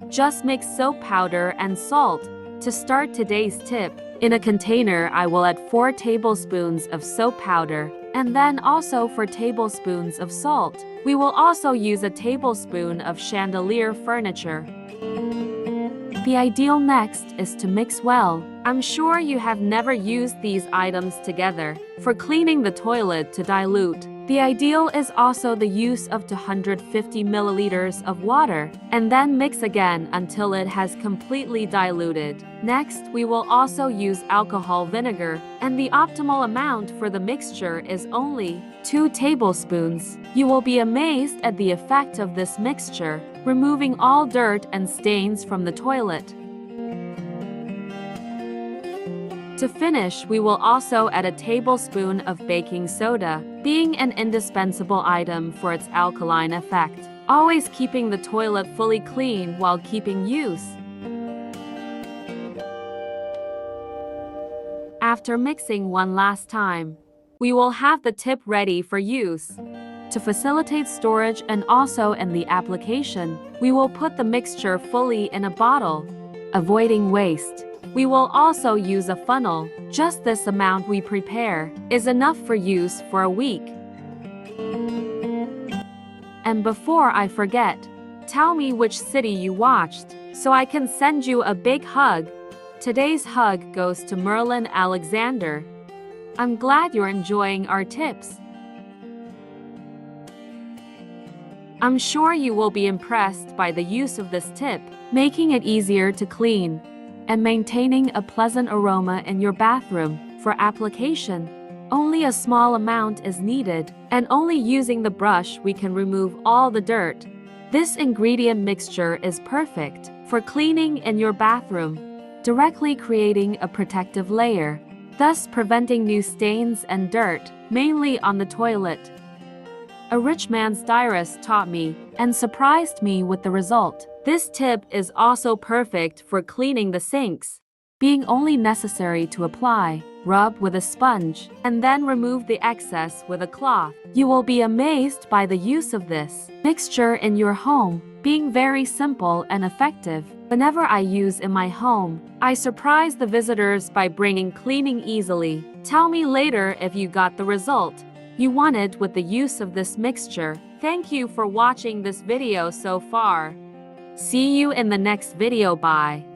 Just mix soap powder and salt. To start today's tip, in a container I will add 4 tablespoons of soap powder, and then also 4 tablespoons of salt. We will also use a tablespoon of chandelier furniture. The ideal next is to mix well. I'm sure you have never used these items together. For cleaning the toilet to dilute, the ideal is also the use of 250 milliliters of water, and then mix again until it has completely diluted. Next, we will also use alcohol vinegar, and the optimal amount for the mixture is only 2 tablespoons. You will be amazed at the effect of this mixture, removing all dirt and stains from the toilet. To finish, we will also add a tablespoon of baking soda, being an indispensable item for its alkaline effect, always keeping the toilet fully clean while keeping use. After mixing one last time, we will have the tip ready for use. To facilitate storage and also in the application, we will put the mixture fully in a bottle, avoiding waste. We will also use a funnel. Just this amount we prepare is enough for use for a week. And before I forget, tell me which city you watched, so I can send you a big hug. Today's hug goes to Merlin Alexander. I'm glad you're enjoying our tips. I'm sure you will be impressed by the use of this tip, making it easier to clean and maintaining a pleasant aroma in your bathroom. For application, only a small amount is needed, and only using the brush we can remove all the dirt. This ingredient mixture is perfect for cleaning in your bathroom, directly creating a protective layer, thus preventing new stains and dirt, mainly on the toilet. A rich man's diarist taught me and surprised me with the result. This tip is also perfect for cleaning the sinks, being only necessary to apply, rub with a sponge, and then remove the excess with a cloth. You will be amazed by the use of this mixture in your home, being very simple and effective. Whenever I use in my home, I surprise the visitors by bringing cleaning easily. Tell me later if you got the result you wanted with the use of this mixture. Thank you for watching this video so far. See you in the next video. Bye.